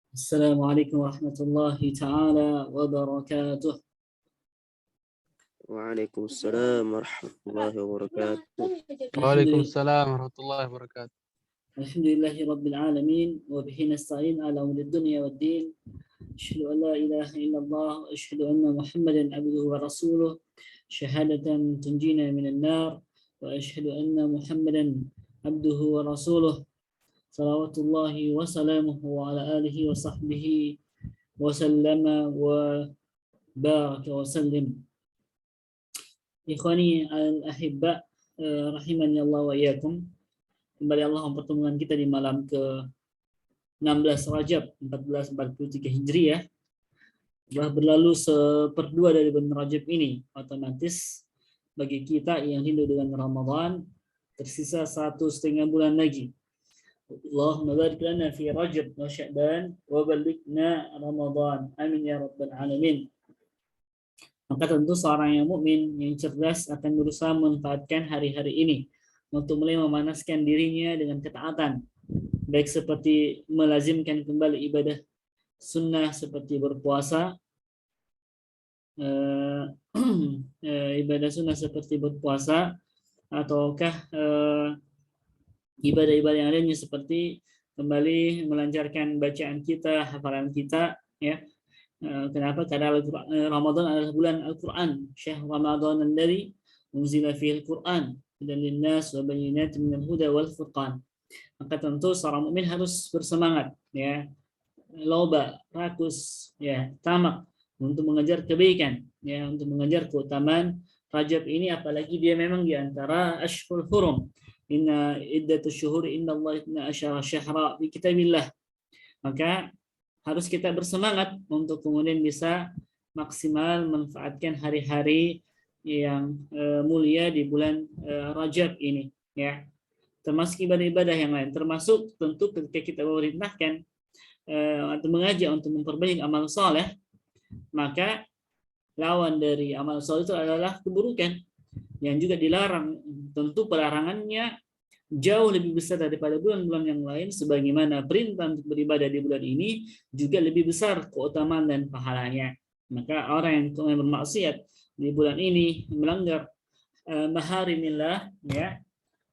السلام عليكم ورحمة الله تعالى وبركاته. Waalaikumsalam warahmatullahi wabarakatuh. Waalaikumsalam warahmatullahi wabarakatuh. الحمد لله رب العالمين وبه نستعين على أمور الدنيا والدين. أشهد أن لا إله إلا الله وأشهد أن محمدا عبده ورسوله شهادة تنجينا من النار وأشهد أن محمدا عبده ورسوله صلوات الله وسلامه على آله وصحبه وسلم وبارك وسلم. Ikhwani al-ahibba rahimani Allah wa iyyakum. Kembali Allah mempertemukan kita di malam ke-16 Rajab 1443 Hijriah. Telah berlalu seperdua dari bulan Rajab ini. Otomatis bagi kita yang rindu dengan Ramadan tersisa 1,5 bulan lagi. Allahumma barik lana fi Rajab wa Sya'ban wa ballighna Ramadan. Amin ya rabbal alamin. Maka tentu seorang yang mukmin yang cerdas akan berusaha memanfaatkan hari-hari ini untuk mulai memanaskan dirinya dengan ketaatan, baik seperti melazimkan kembali ibadah sunnah seperti berpuasa, ibadah sunnah seperti berpuasa, ataukah ibadah-ibadah yang lainnya seperti kembali melancarkan bacaan kita, hafalan kita, ya. Kenapa? Karena Ramadan adalah bulan Al-Quran. Syahr Ramadan alladzi unzila fihi Al-Quran dan linnas wa bayyinatin minal huda wal furqan. Maka tentu seorang mukmin harus bersemangat, ya, loba, rakus, ya, tamak untuk mengejar kebaikan, ya, untuk mengejar keutamaan Rajab ini, apalagi dia memang di antara Ashhurul Hurum. Inna iddatu syuhuri indallahi 12 syahra fi kitabillah. Maka harus kita bersemangat untuk kemudian bisa maksimal manfaatkan hari-hari yang mulia di bulan Rajab ini, ya. Termasuk ibadah-ibadah yang lain, termasuk tentu ketika kita memerintahkan atau mengajak untuk memperbanyak amal saleh, maka lawan dari amal saleh itu adalah keburukan yang juga dilarang. Tentu pelarangannya jauh lebih besar daripada bulan-bulan yang lain, sebagaimana perintah untuk beribadah di bulan ini juga lebih besar keutamaan dan pahalanya. Maka orang yang bermaksiat di bulan ini melanggar maharimillah, ya,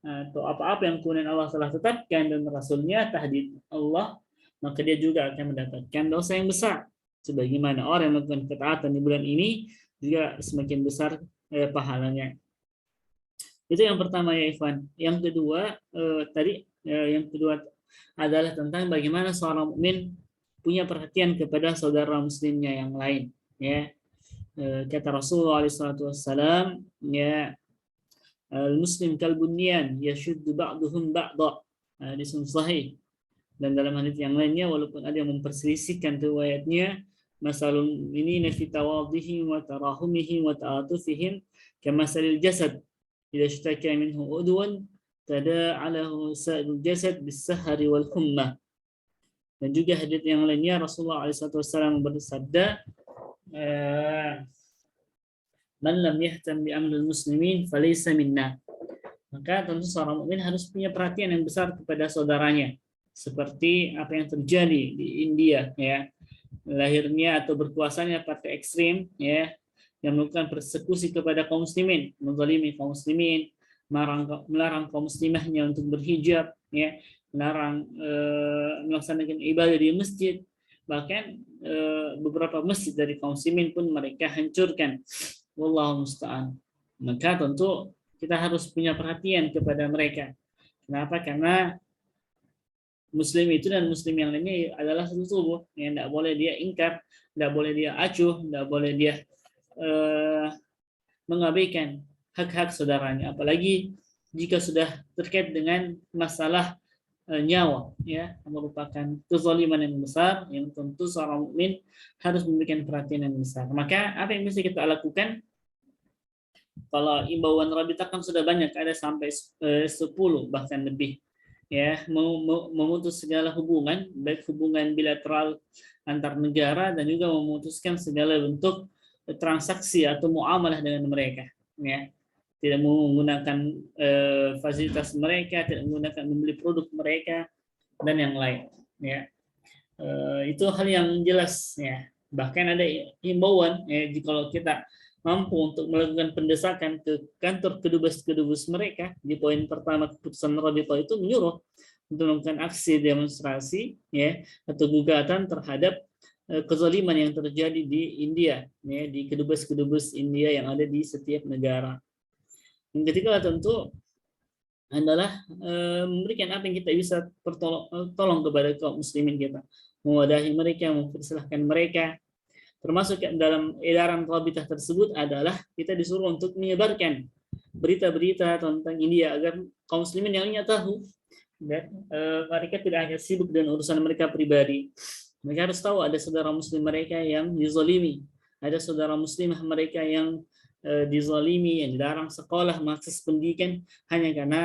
atau apa-apa yang kemudian Allah telah tetapkan dan Rasulnya, tahdid Allah, maka dia juga akan mendapatkan dosa yang besar. Sebagaimana orang yang melakukan ketaatan di bulan ini juga semakin besar pahalanya. Itu yang pertama ya Ikhwan. Yang kedua yang kedua adalah tentang bagaimana seorang mukmin punya perhatian kepada saudara muslimnya yang lain, ya. Kata Rasulullah SAW, ya, al-muslim kalbunyan yashuddu ba'duhum ba'da, di sahih. Dan dalam hadits yang lainnya, walaupun ada yang memperselisihkan riwayatnya, masalul mu'minina fi tawadhihim wa tarahumihim wa ta'atufihim kamasalil jasad idza ishtaka minhu udwan tada'alahu sa'irul jasad bis-sahari wal hummah. Dan juga hadits yang lainnya Rasulullah SAW bersabda, man lam yahtam bi amril muslimin falaysa minna. Maka tentu seorang mukmin harus punya perhatian yang besar kepada saudaranya, seperti apa yang terjadi di India, ya, lahirnya atau berkuasanya partai ekstrim, ya, yang melakukan persekusi kepada kaum muslimin, menzalimi kaum muslimin, melarang kaum muslimahnya untuk berhijab, ya, melarang melaksanakan ibadah di masjid. Bahkan beberapa masjid dari kaum muslimin pun mereka hancurkan. Wallahu musta'an. Maka tentu kita harus punya perhatian kepada mereka. Kenapa? Karena muslim itu dan muslim yang lainnya adalah satu tubuh, yang tidak boleh dia ingkar, tidak boleh dia acuh, tidak boleh dia mengabaikan hak-hak saudaranya, apalagi jika sudah terkait dengan masalah nyawa, ya, merupakan kezaliman yang besar yang tentu seorang mukmin harus memberikan perhatian yang besar. Maka apa yang bisa kita lakukan? Kalau imbauan Rabita kan sudah banyak, ada sampai 10 bahkan lebih, ya, memutus segala hubungan, baik hubungan bilateral antar negara dan juga memutuskan segala bentuk transaksi atau muamalah dengan mereka, ya. Tidak menggunakan fasilitas mereka, tidak menggunakan membeli produk mereka dan yang lain, ya. Itu hal yang jelas ya. Bahkan ada himbauan ya, kalau kita mampu untuk melakukan pendesakan ke kantor kedubes mereka, di poin pertama keputusan Rabitah itu menyuruh untuk melakukan aksi demonstrasi ya atau gugatan terhadap kezaliman yang terjadi di India ya, di kedubes India yang ada di setiap negara. Yang ketiga tentu adalah memberikan apa yang kita bisa tolong kepada kaum muslimin kita, mewadahi mereka, mempersilahkan mereka. Termasuk dalam edaran Rabitah tersebut adalah kita disuruh untuk menyebarkan berita-berita tentang India agar kaum muslimin yang lainnya tahu, dan mereka tidak hanya sibuk dengan urusan mereka pribadi. Mereka harus tahu ada saudara muslim mereka yang dizalimi, ada saudara muslimah mereka yang dizalimi, yang dilarang sekolah, mengakses pendidikan hanya karena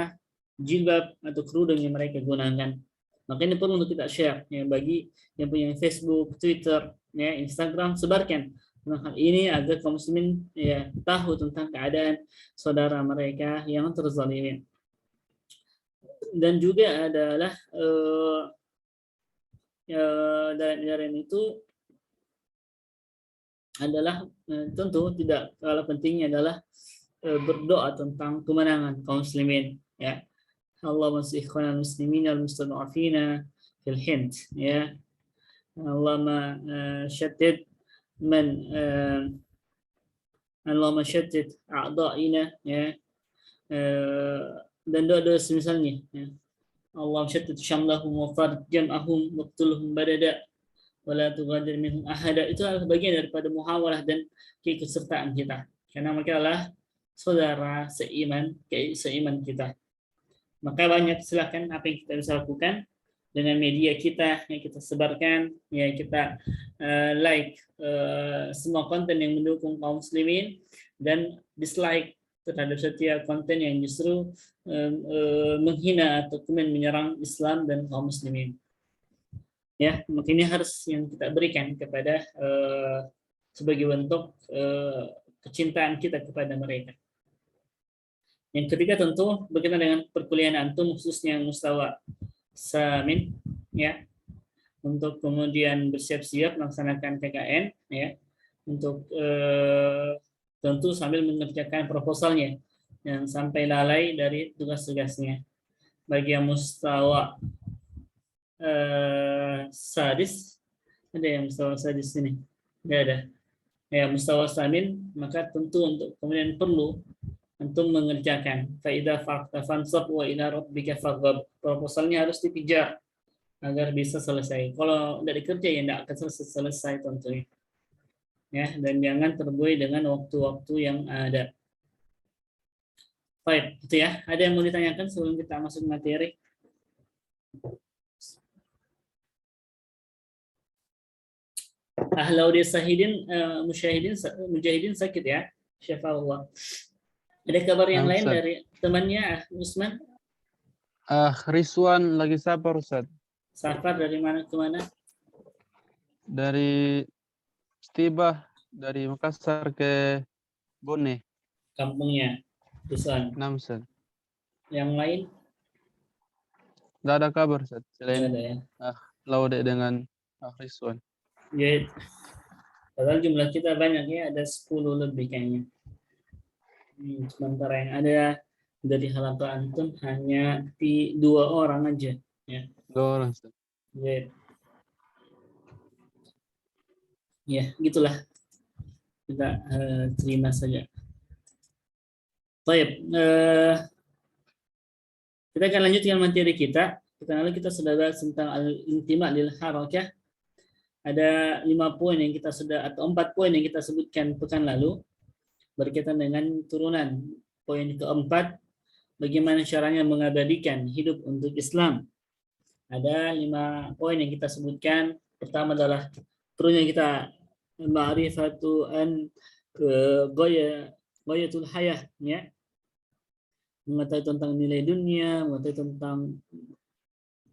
jilbab atau kerudung yang mereka gunakan. Maka ini perlu untuk kita share ya, bagi yang punya Facebook, Twitter, ya, Instagram, sebarkan tentang hal ini agar kaum muslimin ya tahu tentang keadaan saudara mereka yang terzalimi. Dan juga adalah dalam edaran itu adalah tentu tidak kalah pentingnya adalah berdoa tentang kemenangan kaum muslimin ya. Allahumma ikhwanal muslimin al-mustad'afina fil Hind ya. Allahumma syaddid man Allahumma syaddid a'da'ina ya. Dan doa-doa semisalnya ya. Allahumma syaddid syamlahum wa fard jam'ahum waqtulhum badada wala tughadir minhum ahada. Itu adalah bagian daripada muhawalah dan keikutsertaan kita, karena mereka adalah saudara seiman kita. Maka banyak, silahkan apa yang kita bisa lakukan dengan media kita yang kita sebarkan ya, kita like semua konten yang mendukung kaum muslimin dan dislike terhadap setiap konten yang justru menghina atau menyerang Islam dan kaum muslimin. Ya, maka ini harus yang kita berikan kepada sebagai bentuk kecintaan kita kepada mereka. Yang ketiga tentu berkaitan dengan perkuliahan antum, khususnya mustawa samin ya, untuk kemudian bersiap-siap melaksanakan PKN ya, untuk tentu sambil mengerjakan proposalnya, yang sampai lalai dari tugas-tugasnya. Bagi yang mustawa sadis, ada yang mustawa sadis ini? Tidak ada. Ya, mustawa samin, maka tentu untuk kemudian perlu untuk mengerjakan faida fakta fansab wa ila rabbika farghab. Proposalnya harus dikejar agar bisa selesai. Kalau tidak dikerja ya tidak akan selesai tentunya. Ya, dan jangan terbuai dengan waktu-waktu yang ada. Baik, itu ya. Ada yang mau ditanyakan sebelum kita masuk materi? Ahlau di sahidin mujahidin sakit ya. Syafa'allah. Ada kabar yang lain dari temannya Usman? Rizwan lagi safar Ustaz. Safar dari mana ke mana? Dari Stibah, dari Makassar ke Bone. Kampungnya Rizwan. Namsan. Yang lain? Tidak ada kabar Ustaz. Selain ada, ya? Laude dengan Rizwan. Jadi, padahal jumlah kita banyak ya, ada 10 lebih kayaknya. Sementara yang ada dari halaman antum hanya 2 orang aja ya. 2 orang Ustaz. Ya, gitulah. Kita terima saja. Baik, kita akan lanjutkan materi kita. Kita sudah bahas tentang al-intima lil harakah. Ada 5 poin yang kita sudah, atau 4 poin yang kita sebutkan pekan lalu berkaitan dengan turunan. Poin keempat, bagaimana caranya mengabadikan hidup untuk Islam. Ada 5 poin yang kita sebutkan. Pertama adalah perlunya kita ma'rifatu an ghayatul hayah ya. Mengetahui tentang nilai dunia, mengetahui tentang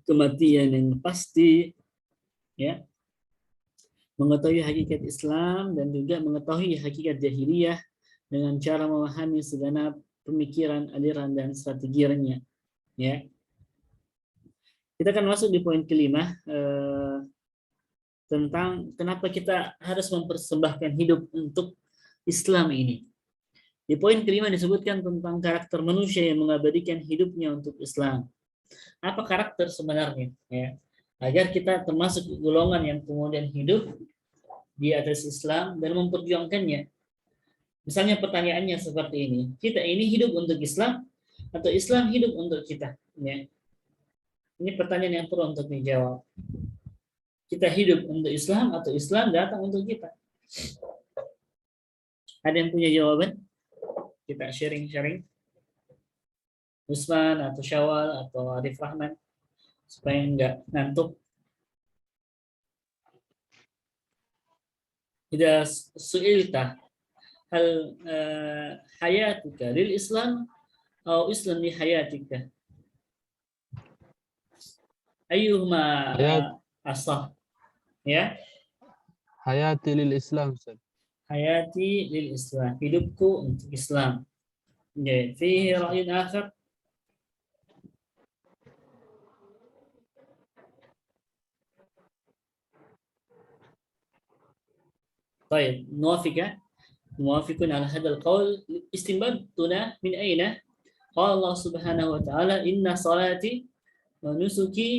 kematian yang pasti ya. Mengetahui hakikat Islam dan juga mengetahui hakikat jahiliyah dengan cara memahami segenap pemikiran, aliran dan strateginya ya. Kita akan masuk di poin kelima, tentang kenapa kita harus mempersembahkan hidup untuk Islam ini. Di poin kelima disebutkan tentang karakter manusia yang mengabadikan hidupnya untuk Islam. Apa karakter sebenarnya? Ya, agar kita termasuk golongan yang kemudian hidup di atas Islam dan memperjuangkannya. Misalnya pertanyaannya seperti ini, kita ini hidup untuk Islam atau Islam hidup untuk kita? Ya. Ini pertanyaan yang perlu untuk dijawab. Kita hidup untuk Islam atau Islam datang untuk kita? Ada yang punya jawaban? Kita sharing-sharing. Usman atau Syawal atau Arif Rahman supaya enggak ngantuk. Idza su'ilta hal hayatuka lil Islam atau Islam li hayatika? Ayyuhuma asah? Ya. Hayati lil Islam, Ustaz. Hayati lil Islam, hidupku untuk Islam. Ya, fihi ra'yun akhar. طيب موافق على هذا القول. استنباطنا من أين؟ قال الله سبحانه وتعالى إن صلاتي ونسكي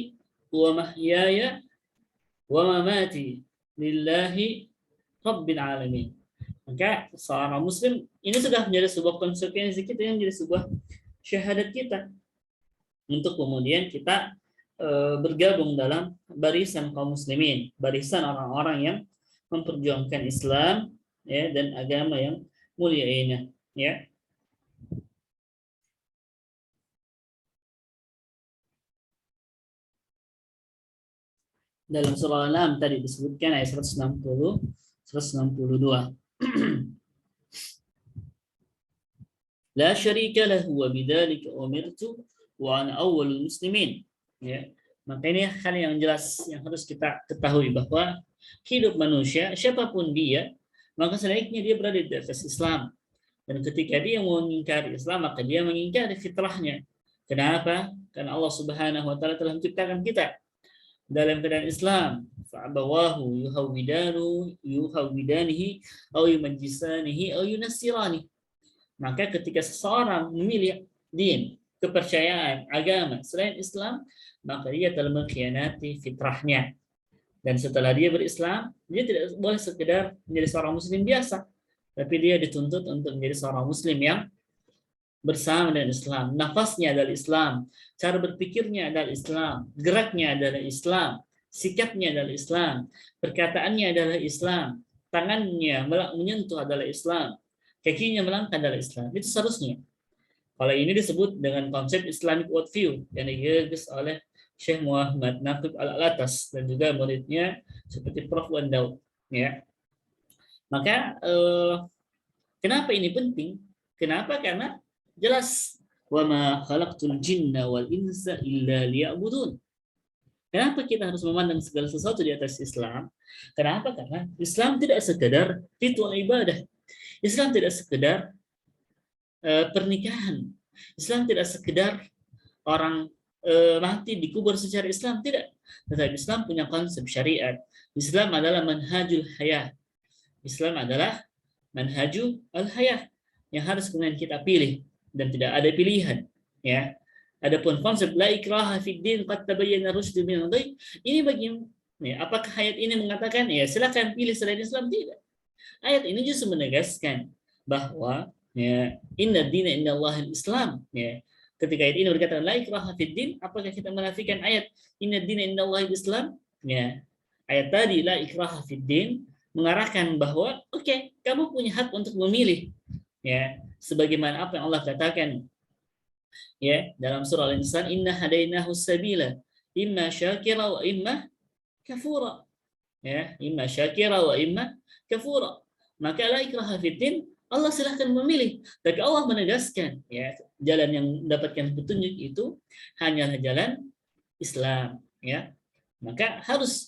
ومحياي ومماتي لله رب العالمين. Maka seorang muslim ini sudah menjadi sebuah konsekuensi kita, yang menjadi sebuah syahadat kita untuk kemudian kita bergabung dalam barisan kaum muslimin, barisan orang-orang yang memperjuangkan Islam, ya, dan agama yang mulia ini, ya. Dalam surah Al-An'am tadi disebutkan ayat 160, 162. La syarika lahu wa bidzalika umirtu wa ana awwalul muslimin. Ya. Maka ini hal yang jelas yang harus kita ketahui, bahwa hidup manusia siapapun dia, maka sebaiknya dia berada di atas Islam. Dan ketika dia mengingkari Islam, maka dia mengingkari fitrahnya. Kenapa? Karena Allah Subhanahu wa taala telah menciptakan kita dalam keadaan Islam. Fa'abawahu yuhawidanihi aw yumajjisanihi aw yunassirani. Maka ketika seseorang memilih din, kepercayaan, agama selain Islam, maka dia telah mengkhianati fitrahnya. Dan setelah dia berislam, dia tidak boleh sekedar menjadi seorang muslim biasa, tapi dia dituntut untuk menjadi seorang muslim yang bersama dengan Islam. Nafasnya adalah Islam, cara berpikirnya adalah Islam, geraknya adalah Islam, sikapnya adalah Islam, perkataannya adalah Islam, tangannya menyentuh adalah Islam, kakinya melangkah adalah Islam. Itu seharusnya. Kalau ini disebut dengan konsep Islamic worldview yang digagas oleh Syekh Muhammad Naqib Al-Alatas dan juga muridnya seperti Prof. Wan Daud. Ya. Maka kenapa ini penting? Kenapa? Karena jelas wa ma khalaqtul jinna wal insa illa liya'budun. Kenapa kita harus memandang segala sesuatu di atas Islam? Kenapa? Karena Islam tidak sekedar ritual ibadah. Islam tidak sekedar pernikahan. Islam tidak sekedar orang mati dikubur secara Islam, tidak. Tetapi Islam punya konsep syariat. Islam adalah manhajul hayah. Islam adalah manhajul hayah yang harus kemudian kita pilih dan tidak ada pilihan, ya. Adapun konsep la ikraha fid din qad tabayyana rusydu minal ghayy, ini bagi, ya, apakah ayat ini mengatakan ya silakan pilih selain Islam? Tidak. Ayat ini justru menegaskan bahwa ya inna dina indallahil Islam, ya. Ketika ayat ini berkata la ikraha fid din, apakah kita menafikan ayat inna dina indallahil Islam? Ya. Ayat tadi la ikraha fid din mengarahkan bahwa oke, kamu punya hak untuk memilih, ya, sebagaimana apa yang Allah katakan, ya, dalam surah Al-Insan, inna hadainahu sabila imma syakira wa imma kafura, ya, imma syakira wa imma kafura. Maka la ikraha fiddin, Allah silahkan memilih, tapi Allah menegaskan, ya, jalan yang mendapatkan petunjuk itu hanyalah jalan Islam, ya. Maka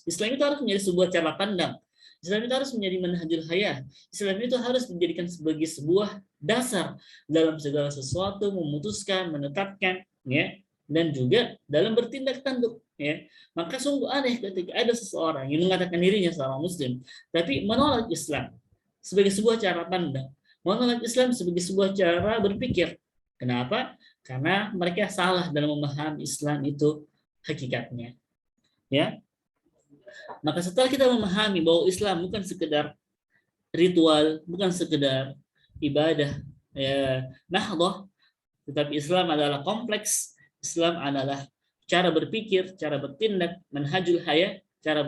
Islam itu harus menjadi sebuah cara pandang. Islam itu harus menjadi manhajul hayah. Islam itu harus dijadikan sebagai sebuah dasar dalam segala sesuatu, memutuskan, menetapkan, ya, dan juga dalam bertindak tanduk, ya, maka sungguh aneh ketika ada seseorang yang mengatakan dirinya seorang Muslim, tapi menolak Islam sebagai sebuah cara pandang, menolak Islam sebagai sebuah cara berpikir. Kenapa? Karena mereka salah dalam memahami Islam itu hakikatnya. Ya, maka setelah kita memahami bahwa Islam bukan sekedar ritual, bukan sekedar ibadah, ya, nahdoh, tetapi Islam adalah kompleks. Islam adalah cara berpikir, cara bertindak, manhajul hayat, cara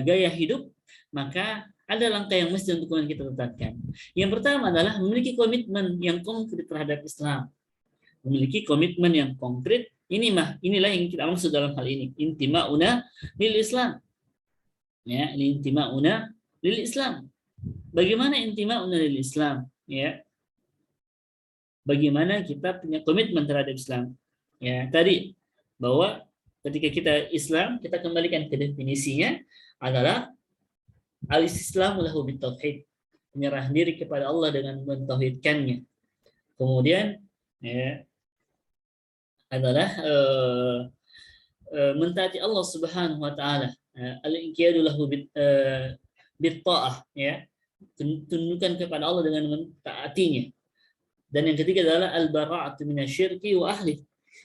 gaya hidup. Maka ada langkah yang mesti untuk kita tetapkan. Yang pertama adalah memiliki komitmen yang konkret terhadap Islam. Memiliki komitmen yang konkret. Inilah yang kita maksud dalam hal ini. Intima'una lil Islam. Ya, intima'una lil Islam. Bagaimana intima'una lil Islam? Ya, bagaimana kita punya komitmen terhadap Islam. Ya, tadi bahwa ketika kita Islam, kita kembalikan ke definisinya adalah al-islamu lahu bitauhid, menyerah diri kepada Allah dengan mentauhidkannya. Kemudian ya, adalah mentaati Allah Subhanahu wa taala, al-inqiyadu lahu bitta'ah, ya, tundukkan kepada Allah dengan mentaatinya. Dan yang ketiga adalah al-bara'atu minasyirki wa ahli.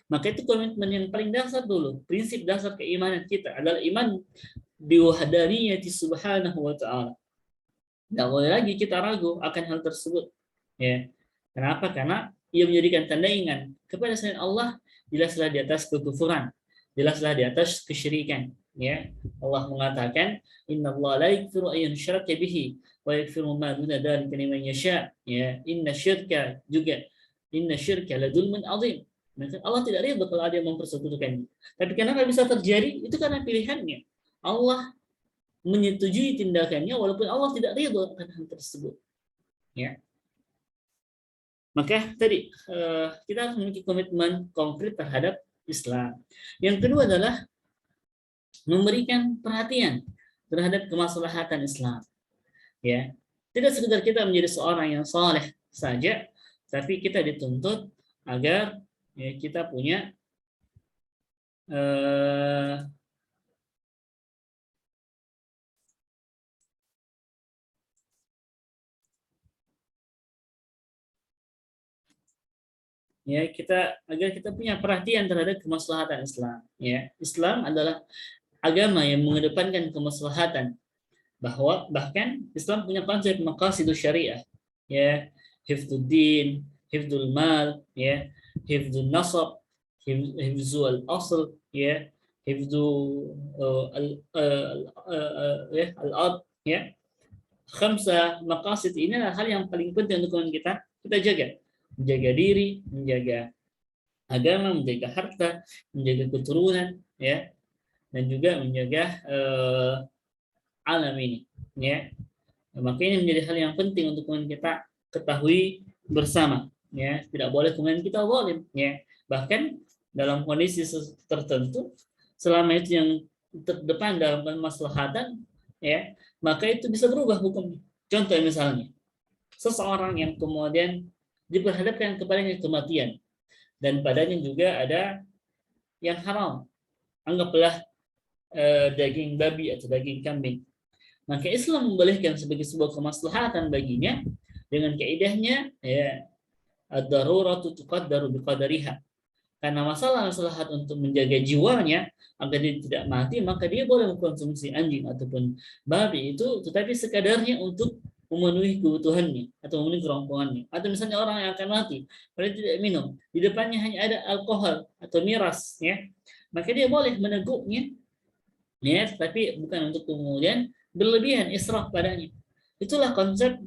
Maka itu komitmen yang paling dasar dulu. Prinsip dasar keimanan kita adalah iman biwahdaniyati subhanahu wa ta'ala. Tidak boleh lagi kita ragu akan hal tersebut. Ya. Kenapa? Karena ia menjadikan tandingan kepada selain Allah, jelaslah di atas kekufuran, jelaslah di atas kesyirikan. Ya. Allah mengatakan, innallaha la yaghfiru an yushraka bihi wa yaghfiru ma duna dzalika liman yasha. Ya, inna syirka la dzulmun adzim. Allah tidak ridha kalau ada yang mempersekutukannya. Tapi kenapa bisa terjadi? Itu karena pilihannya. Allah menyetujui tindakannya walaupun Allah tidak ridha akan hal tersebut. Ya. Maka tadi kita harus memiliki komitmen konkret terhadap Islam. Yang kedua adalah memberikan perhatian terhadap kemaslahatan Islam. Ya, tidak sekedar kita menjadi seorang yang saleh saja, tapi kita dituntut agar ya, kita punya ya, agar kita punya perhatian terhadap kemaslahatan Islam. Ya, Islam adalah agama yang mengedepankan kemaslahatan. Bahkan Islam punya konsep maqasidus syariah, ya, hifdzuddin, hifdzul mal, ya, hifdzun nasab, hifdzul asl, ya, hifdzu al-ard, ya. Khamsah maqasid ini adalah hal yang paling penting untuk kita jaga. Menjaga diri, menjaga agama, menjaga harta, menjaga keturunan, ya, dan juga menjaga alam ini, ya. Maka ini menjadi hal yang penting untuk kita ketahui bersama, ya. Tidak boleh kemudian kita zalim, ya. Bahkan dalam kondisi tertentu, selama itu yang terdepan dalam kemaslahatan, ya, maka itu bisa berubah hukumnya. Contoh misalnya, seseorang yang kemudian diperhadapkan kepadanya kematian dan padanya juga ada yang haram, anggaplah daging babi atau daging kambing, maka Islam membolehkan sebagai sebuah kemaslahatan baginya dengan kaidahnya, ya, ad-daruratu tuqaddaru biqadariha. Karena masalah untuk menjaga jiwanya agar dia tidak mati, maka dia boleh mengkonsumsi anjing ataupun babi itu, tetapi sekadarnya untuk memenuhi kebutuhannya atau memenuhi kerongkongannya. Atau misalnya orang yang akan mati, padahal tidak minum, di depannya hanya ada alkohol atau miras, ya, maka dia boleh meneguknya, ya, tapi bukan untuk kemudian berlebihan israf padanya. Itulah konsep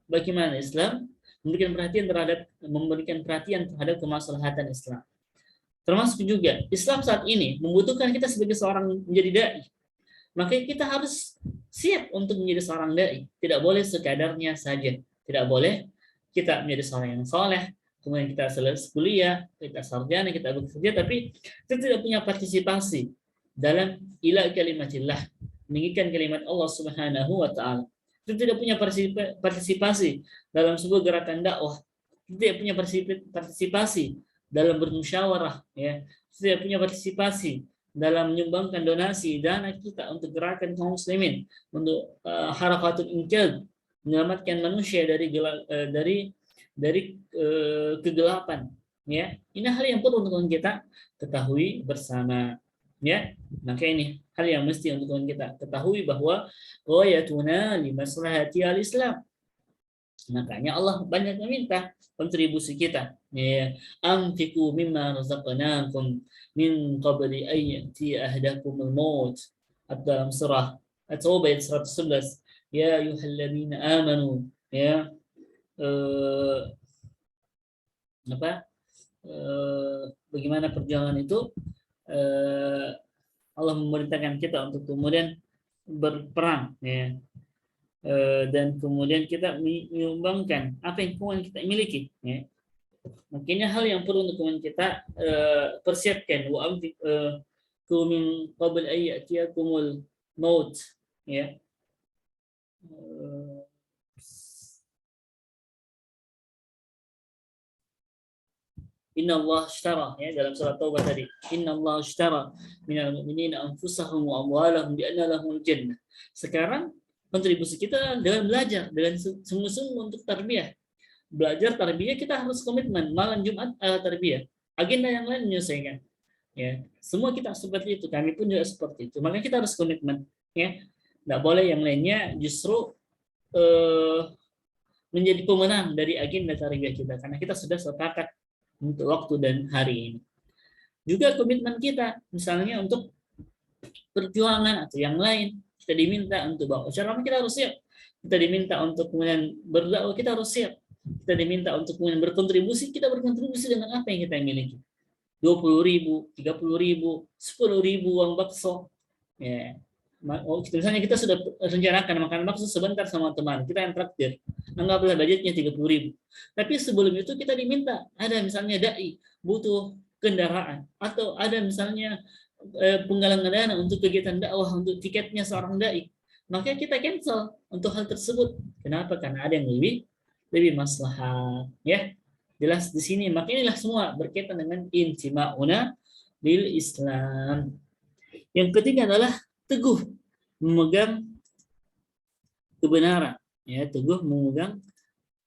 bagaimana Islam memberikan perhatian terhadap kemaslahatan Islam. Termasuk juga Islam saat ini membutuhkan kita sebagai seorang menjadi dai. Maka kita harus siap untuk menjadi seorang dai. Tidak boleh sekadarnya saja. Tidak boleh kita menjadi seorang yang soleh, kemudian kita selesai kuliah, kita sarjana, kita bekerja, tapi kita tidak punya partisipasi dalam ila kalimatillah, meninggikan kalimat Allah Subhanahu wa taala. Kita tidak punya partisipasi dalam sebuah gerakan dakwah. Kita tidak punya partisipasi dalam bermusyawarah, ya. Kita tidak punya partisipasi dalam menyumbangkan donasi dana kita untuk gerakan kaum muslimin, untuk harakatul inqidh, menyelamatkan manusia dari kegelapan, ya. Ini hal yang perlu untuk kita ketahui bersama, ya. Maka ini hal yang mesti untuk kita ketahui bahwa ghayatuna li maslahati al-Islam. Makanya Allah banyak meminta kontribusi kita, ya. Anfiqu mimma razaqnakum min qabli an ya'tiya ahadakumul maut. Dalam surah At-Taubah ayat 111, ya ayyuhalladzina amanu, ya, bagaimana perjuangan itu, Allah memerintahkan kita untuk kemudian berperang, ya. Dan kemudian kita menyumbangkan apa yang kemudian kita miliki, ya. Makanya hal yang perlu untuk kemudian kita persiapkan, wa anfiqu min qabl an ya'tiyakumul maut, ya. Inna Allah ashtara, ya, dalam surat Taubah tadi. Inna Allah ashtara minal mu'minina anfusahum wa amwalahum bi anna lahumul jannah. Sekarang kontribusi kita dengan belajar, dengan sungguh-sungguh untuk tarbiyah. Belajar tarbiyah kita harus komitmen. Malam Jumat tarbiyah. Agenda yang lain menyelesaikan. Ya, semua kita seperti itu. Kami pun juga seperti itu. Makanya kita harus komitmen. Ya, nggak boleh yang lainnya justru menjadi pemenang dari agenda tarbiyah kita. Karena kita sudah sepakat untuk waktu dan hari ini. Juga komitmen kita, misalnya untuk perjuangan atau yang lain, kita diminta untuk bawa ceramah, kita harus siap. Kita diminta untuk kemudian berdakwah, kita harus siap. Kita diminta untuk kemudian berkontribusi, kita berkontribusi dengan apa yang kita miliki. 20.000, 30.000, 10.000 uang bakso. Ya. Misalnya kita sudah rencanakan makan bakso sebentar sama teman, kita yang traktir, anggaplah budgetnya 30.000. Tapi sebelum itu kita diminta, ada misalnya dai butuh kendaraan, atau ada misalnya penggalangan dana untuk kegiatan dakwah, untuk tiketnya seorang dai, maka kita cancel untuk hal tersebut. Kenapa? Karena ada yang lebih maslahat, ya. Jelas di sini. Maka inilah semua berkaitan dengan intima'una lil Islam. Yang ketiga adalah teguh memegang kebenaran, ya, teguh memegang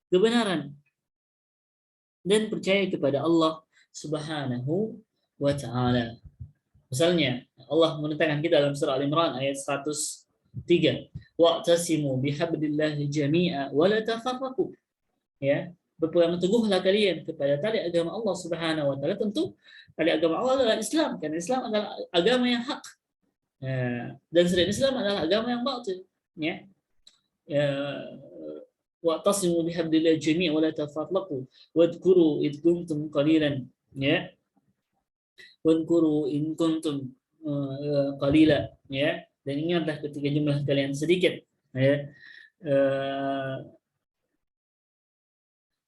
kebenaran dan percaya kepada Allah Subhanahu wa taala. Misalnya Allah menyatakan kita dalam surah Al-Imran ayat 103, wa'tasimu bihablillahi jami'a wa la tafarraqu. Ya, berpegang teguhlah kalian kepada tali agama Allah Subhanahu wa taala. Tentu tali agama Allah adalah Islam, karena Islam adalah agama yang hak. Dan selain Islam adalah agama yang batil, ya. Wa'tasimu bihablillahi jami'a wa la tafarraqu wadhkuru id kuntum qalilan, ya. Wadhkuru in kuntum qalila, ya. Dan ingatlah ketika jumlah kalian sedikit, ya.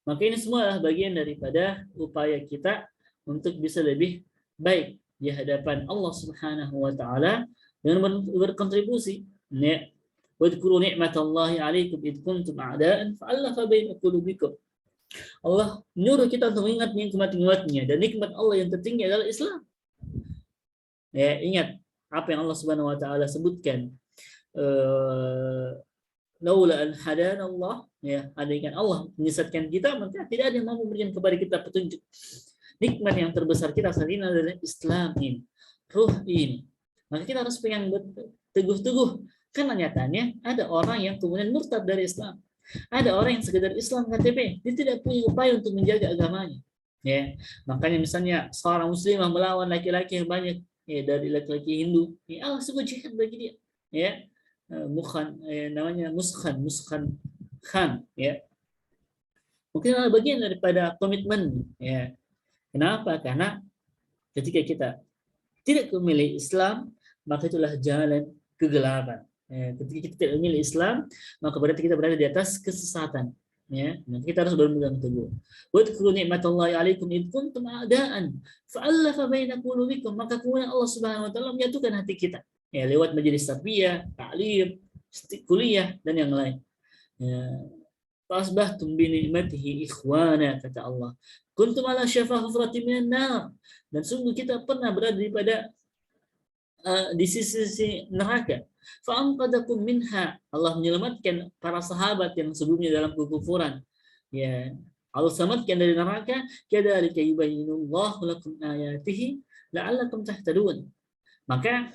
Maka ini semua adalah bagian daripada upaya kita untuk bisa lebih baik di hadapan Allah Subhanahu wa taala dengan berkontribusi, ya. Wadhkuru ni'matallahi 'alaikum id kuntum a'da'an fa'alafa baina qulubikum. Allah menyuruh kita untuk mengingat nikmat-nikmatnya, dan nikmat Allah yang tertinggi adalah Islam. Ya, ingat apa yang Allah Subhanahu wa taala sebutkan. Laula an hadana Allah, ya, andaikan Allah menyesatkan kita, maka tidak ada yang mampu memberikan kepada kita petunjuk. Nikmat yang terbesar kita saat ini adalah Islam ini, ruh ini. Maka kita harus pegang teguh-teguh. Karena nyatanya ada orang yang kemudian murtad dari Islam. Ada orang yang sekedar Islam KTP, dia tidak punya upaya untuk menjaga agamanya. Ya, makanya misalnya seorang muslimah melawan laki-laki yang banyak, ya, dari laki-laki Hindu, ya, Allah sebut jihad bagi dia. Ya, namanya Muskhan Khan, ya. Mungkin adalah bagian daripada komitmen, ya. Kenapa? Karena ketika kita tidak memilih Islam, maka itulah jalan kegelapan. Ya, ketika kita tidak memilih Islam, maka berarti kita berada di atas kesesatan. Ya, maka kita harus berpegang teguh. Wadhkuru ni'matallahi 'alaikum id kuntum a'da'an fa'alafa baina qulubikum. Maka kemudian Allah Subhanahu wa taala menyatukan hati kita, ya, lewat majelis tarbiyah, ta'lim, kuliah dan yang lain. Ya, fasbahtum bi ni'matihi ikhwana, kata Allah. Kuntum ala syafa hufratin minan nar. Dan sungguh kita pernah berada pada di sisi neraka. Fa'anqadakum minha. Allah menyelamatkan para sahabat yang sebelumnya dalam kekufuran. Ya, Allah selamatkan dari neraka. Kadzalika yubayyinullahu lakum ayatihi la'allakum tahtadun. Maka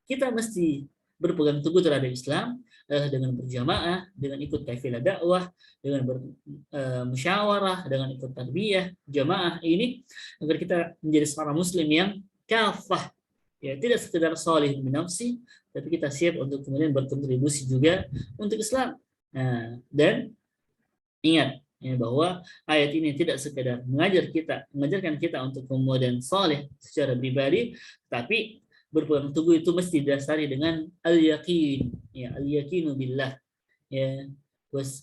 kita mesti berpegang teguh terhadap Islam dengan berjamaah, dengan ikut kafilah dakwah, dengan bermusyawarah, dengan ikut tarbiyah jamaah ini agar kita menjadi seorang muslim yang kafah. Ya, tidak sekedar salih binafsi, tapi kita siap untuk kemudian berkontribusi juga untuk Islam. Nah, dan ingat ya, bahwa ayat ini tidak sekedar mengajarkan kita untuk kemudian saleh secara pribadi, tapi berpegang teguh itu mesti didasari dengan al-yaqin, ya, al-yaqinu billah, ya,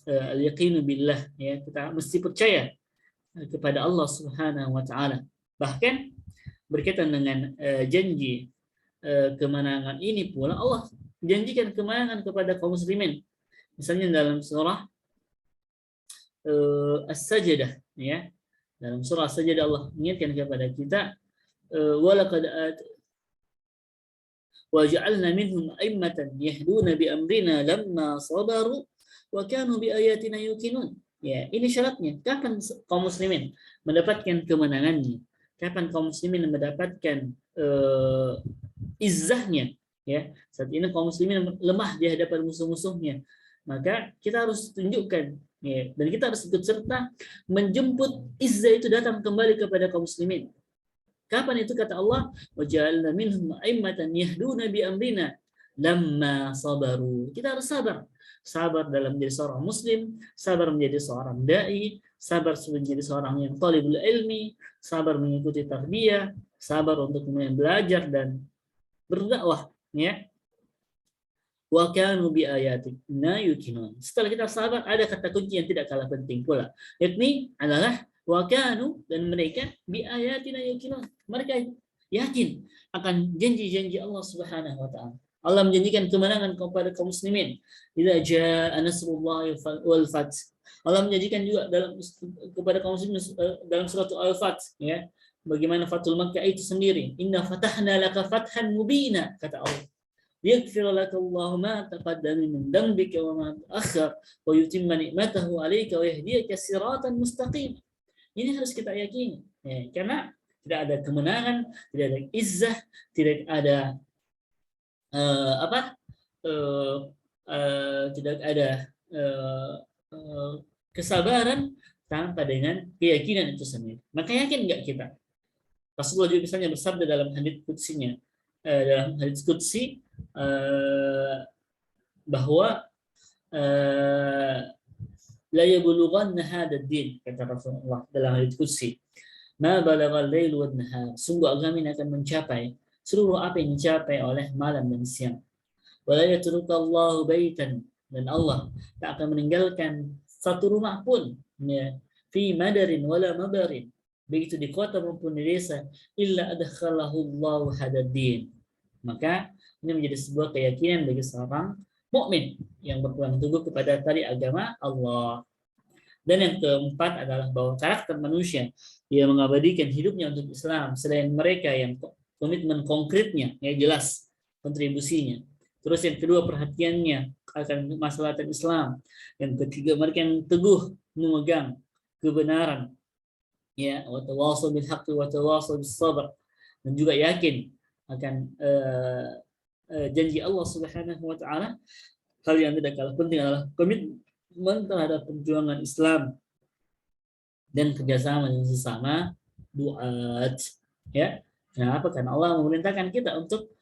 al-yaqinu billah, ya, kita mesti percaya kepada Allah Subhanahu wa taala. Bahkan berkaitan dengan janji kemenangan ini pula, Allah janjikan kemenangan kepada kaum muslimin. Misalnya dalam surah As-Sajdah, ya. Dalam surah As-Sajdah Allah mengingatkan kepada kita, walaqad waja'alna minhum a'immatan yahduna bi amrina lamma sabaru wa kanu bi ayatina yuqinun. Ya, ini syaratnya. Kapan kaum muslimin mendapatkan kemenangannya? Kapan kaum muslimin mendapatkan izzahnya? Ya, saat ini kaum muslimin lemah di hadapan musuh-musuhnya. Maka kita harus tunjukkan, ya, dan kita harus ikut serta menjemput izzah itu datang kembali kepada kaum muslimin. Kapan itu? Kata Allah, waja'alna minhum a'immatan yahduna bi amrina lamma sabaru. Kita harus sabar. Sabar dalam menjadi seorang muslim, sabar menjadi seorang dai, sabar menjadi seorang yang talibul ilmi, sabar mengikuti tarbiyah, sabar untuk kemudian belajar dan berdakwah, ya. Wa kanu bi ayatina yuqinun. Setelah kita sabar, ada kata kunci yang tidak kalah penting pula, yakni adalah wa kanu, dan mereka bi ayatina yuqinun. Mereka yakin akan janji-janji Allah Subhanahu wa taala. Allah menjanjikan kemenangan kepada kaum muslimin. Idza jaa nasrullahi wal fath. Allah menjanjikan juga kepada kaum muslimin dalam surat Al-Fath, ya. Bagaimana Fathul Makkah itu sendiri. Inna fatahna laka fathan mubina, kata Allah. Yaghfir laka Allahu ma taqaddama min dhanbika wa ma ta'akhkhar wa yutimma ni'matahu 'alaika wa yahdiyaka siratan mustaqim. Ini harus kita yakini, ya, karena tidak ada kemenangan, tidak ada izzah, tidak ada tidak ada kesabaran tanpa dengan keyakinan itu sendiri. Maka yakin nggak kita? Rasulullah juga misalnya bersabda dalam hadits qudsinya, dalam hadits qudsi, bahwa la yablughanna hadzal din, kata Rasulullah dalam hadits qudsi, ma balaghal lail wan nahar, sungguh agama ini akan mencapai seluruh apa yang dicapai oleh malam dan siang. Wala yatrukallahu baitan, dan Allah tak akan meninggalkan satu rumah pun, ya, fi madarin wala mabarin, begitu di kota maupun di desa, illa adkhalahu Allahu hadaddin. Maka ini menjadi sebuah keyakinan bagi seorang mukmin yang berpegang teguh kepada tali agama Allah. Dan yang keempat adalah bahwa karakter manusia yang mengabadikan hidupnya untuk Islam, selain mereka yang komitmen konkretnya, ya, jelas kontribusinya. Terus yang kedua, perhatiannya akan masalah Islam. Yang ketiga, mereka yang teguh memegang kebenaran, ya, wa tawassaw bil haqqi wa tawassaw bis sabr, dan juga yakin akan janji Allah Subhanahu wa taala. Hal yang tidak kalah penting adalah komitmen terhadap perjuangan Islam dan kerjasama dengan sesama duat, ya. Kenapa? Karena Allah memerintahkan kita untuk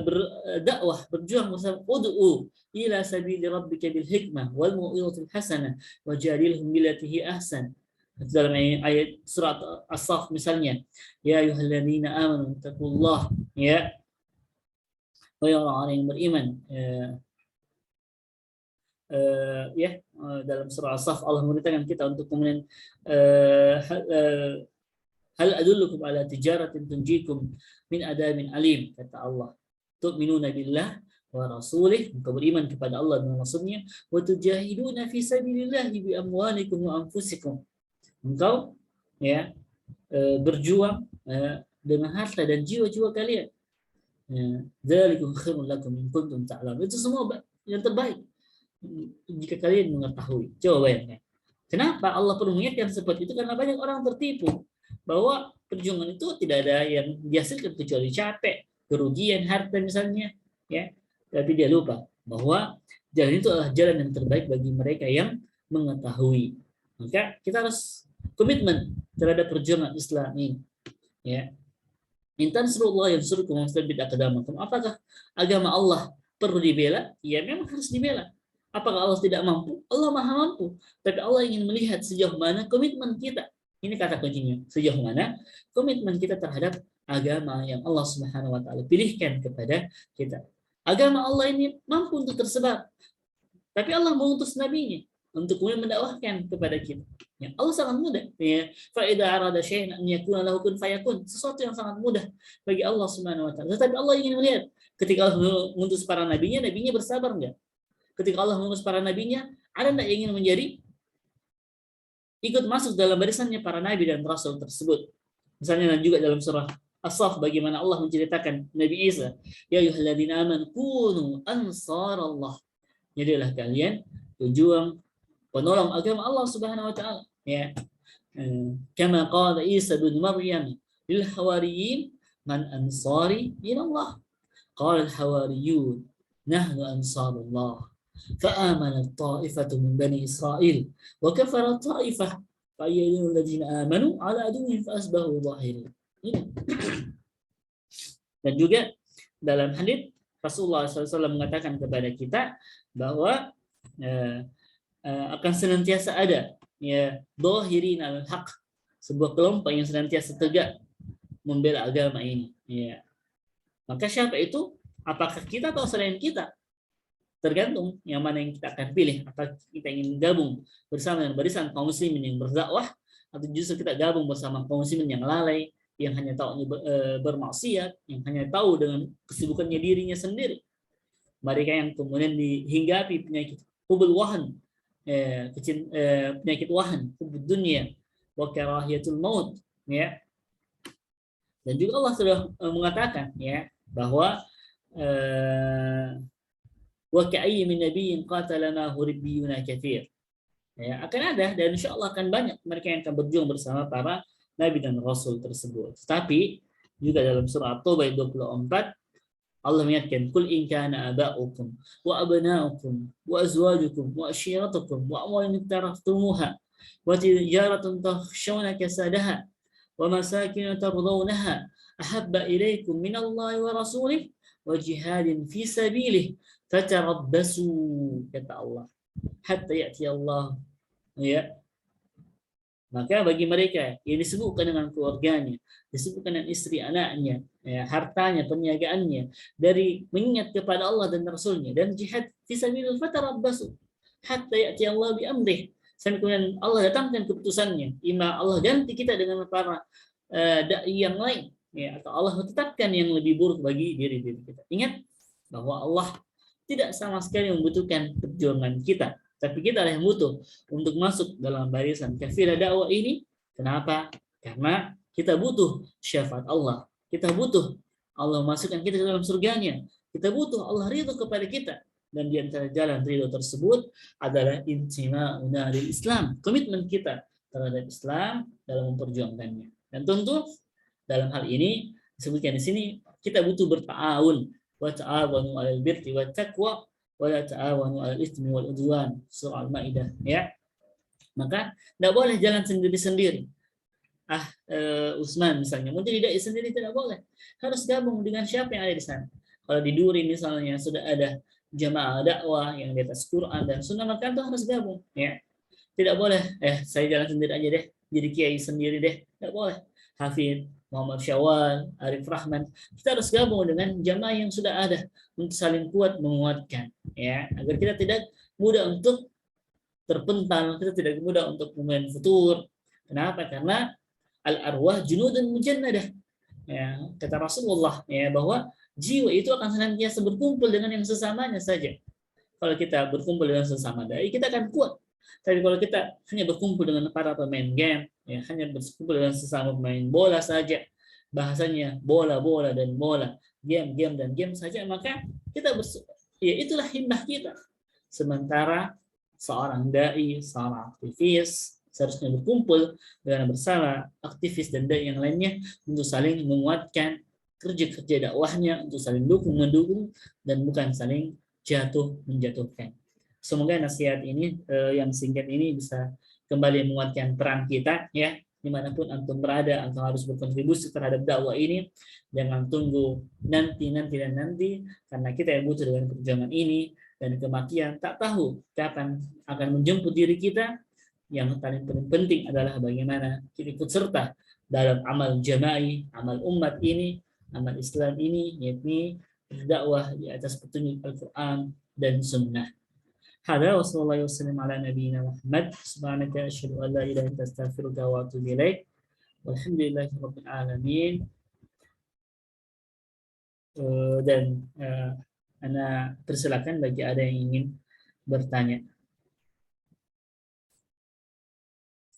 berdakwah, berjuang bersama. Ud'u ila sabili rabbika bil hikmah wal mau'izatil hasanah wajadilhum billati hi ahsan. Dalam ayat surat As-Saff misalnya, ya ayyuhalladzina amanu taqullah, ya, wahai orang-orang yang beriman, ya, dalam surah As-Saff Allah memerintahkan kita untuk kemudian hal adullukum ala tijaratin tunjikum min adabin alim, kata Allah. Tu'minuna billah wa rasulih, engkau beriman kepada Allah dan Rasulnya, wa tujahiduna fi sabilillah bi amwalikum wa anfusikum, engkau, ya, berjuang dengan harta dan jiwa-jiwa kalian. Dzalikum khairul lakum in kuntum ta'lamun. Itu semua yang terbaik jika kalian mengetahui. Coba bayangkan. Kenapa Allah perlu mengingatkan seperti itu? Karena banyak orang tertipu bahwa perjuangan itu tidak ada yang dihasilkan kecuali capek, kerugian, harta misalnya, ya. Tapi dia lupa bahwa jalan itu adalah jalan yang terbaik bagi mereka yang mengetahui. Maka kita harus komitmen terhadap perjuangan Islam ini, ya. Intan surullah yang suruh kumastadbid aqdamakum. Apakah agama Allah perlu dibela? Ya memang harus dibela. Apakah Allah tidak mampu? Allah maha mampu. Tapi Allah ingin melihat sejauh mana komitmen kita. Ini kata kuncinya. Sejauh mana komitmen kita terhadap agama yang Allah Subhanahu wa taala pilihkan kepada kita. Agama Allah ini mampu untuk tersebar. Tapi Allah mengutus nabinya untuk kemudian mendakwahkan kepada kita. Ya, Allah sangat mudah. Ya, fa idza arada syai'an an yakuna lahu kun fayakun. Sesuatu yang sangat mudah bagi Allah Subhanahu wa taala. Tetapi Allah ingin melihat ketika Allah mengutus para nabinya bersabar enggak? Ketika Allah mengutus para nabinya, ada enggak yang ingin menjadi ikut masuk dalam barisannya para nabi dan rasul tersebut? Misalnya juga dalam surah As-Saff bagaimana Allah menceritakan Nabi Isa, ya ayyuhalladzina amanu kunu ansarallah. Jadilah kalian pejuang penolong agama Allah Subhanahu wa taala, ya. Kama qala Isa bin Maryam lil hawariyin man ansari ila Allah. Qala al hawariyun nahnu ansarullah. Fa'amana ta'ifatu min bani Israil wa kafara ta'ifah fa'ayyadul ladzina amanu ala aduwwihim fa'asbahu zahirin. Dan juga dalam hadits Rasulullah SAW mengatakan kepada kita bahwa akan senantiasa ada, ya, dhahirin al-haq, sebuah kelompok yang senantiasa tegak membela agama ini, ya. Maka siapa itu? Apakah kita atau selain kita? Tergantung yang mana yang kita akan pilih. Apakah kita ingin gabung bersama dengan barisan kaum muslimin yang berdakwah, atau justru kita gabung bersama kaum muslimin yang lalai, yang hanya tahu bermaksiat, yang hanya tahu dengan kesibukannya dirinya sendiri. Mereka yang kemudian dihinggapi penyakit hubul wahan, penyakit wahan, hubud dunia, wa karahiyatul maut, ya. Dan juga Allah sudah mengatakan, ya, bahwa wa ka'ayyin min nabiyyin qatala ma'ahu ribbiyuna katsir. Ya, akan ada dan insyaallah akan banyak mereka yang akan berjuang bersama para nabi dan rasul tersebut. Tapi juga dalam surah At-Taubah 24 Allah mengingatkan, kul in kana aba'ukum wa abna'ukum wa azwajukum wa ashiratukum wa amwalun iktaraftumuha wa tijaratun takhshawna kasadaha wa masakin tardawnaha ahabba ilaykum minallahi wa rasulih wa jihadin fi sabilih fatarabbasu, kata Allah, hatta ya'ti Allah, ya. Maka bagi mereka yang disebutkan dengan keluarganya, disebutkan dengan istri anaknya, ya, hartanya, perniagaannya, dari mengingat kepada Allah dan Rasulnya dan jihad fisabilillah, fatarabbasu hatta ya'ti Allah bi amrih, sampai kemudian Allah datangkan keputusannya. Ima Allah ganti kita dengan para dai yang lain, ya, atau Allah tetapkan yang lebih buruk bagi diri kita. Ingat bahwa Allah tidak sama sekali membutuhkan perjuangan kita, tapi kita yang butuh untuk masuk dalam barisan kafilah dakwah ini. Kenapa? Karena kita butuh syafaat Allah. Kita butuh Allah masukkan kita ke dalam surganya. Kita butuh Allah ridho kepada kita. Dan di antara jalan ridho tersebut adalah intima'una lil Islam, komitmen kita terhadap Islam dalam memperjuangkannya. Dan tentu dalam hal ini disebutkan di sini kita butuh berta'awun, wa ta'awanu 'alal birri wat taqwa wa la ta'awanu 'alal itsmi wal 'udwan, surah Al-Maidah, ya. Maka tidak boleh jalan sendiri-sendiri. Usman misalnya mau jadi dai sendiri tidak boleh. Harus gabung dengan siapa yang ada di sana. Kalau di Duri misalnya sudah ada jamaah dakwah yang di atas Quran dan Sunnah, maka itu harus gabung, ya. Tidak boleh saya jalan sendiri aja deh, jadi kiai sendiri deh. Tidak boleh. Hafid, Muhammad Syawal, Arif Rahman, kita harus gabung dengan jamaah yang sudah ada untuk saling kuat menguatkan, ya, agar kita tidak mudah untuk terpental, kita tidak mudah untuk kemudian futur. Kenapa? Karena al-arwah junudun mujannadah, ya, kata Rasulullah, ya, bahwa jiwa itu akan senantiasa berkumpul dengan yang sesamanya saja. Kalau kita berkumpul dengan sesama dai, kita akan kuat. Tapi kalau kita hanya berkumpul dengan para pemain game, ya, hanya berkumpul dengan sesama pemain bola saja, bahasanya bola dan bola, game saja, maka kita ya itulah himmah kita. Sementara seorang dai, seorang aktivis seharusnya berkumpul dengan bersama aktivis dan dai yang lainnya untuk saling menguatkan kerja-kerja dakwahnya, untuk saling mendukung dan bukan saling menjatuhkan. Semoga nasihat ini yang singkat ini bisa kembali menguatkan peran kita, ya, dimanapun antum berada, antum harus berkontribusi terhadap dakwah ini. Jangan tunggu nanti, karena kita yang butuh dengan perjuangan ini, dan kematian tak tahu kapan akan menjemput diri kita. Yang paling penting adalah bagaimana kita ikut serta dalam amal jama'i, amal umat ini, amal Islam ini, yakni berdakwah di atas petunjuk Al-Quran dan Sunnah. Hada wa sallallahu wasallam ala nabiyyina Muhammad. Subhanaka asyhadu an la ilaha illa anta astaghfiruka wa atubu ilaik. Walhamdulillahi rabbil alamin. Dan Ana persilakan bagi ada yang ingin bertanya.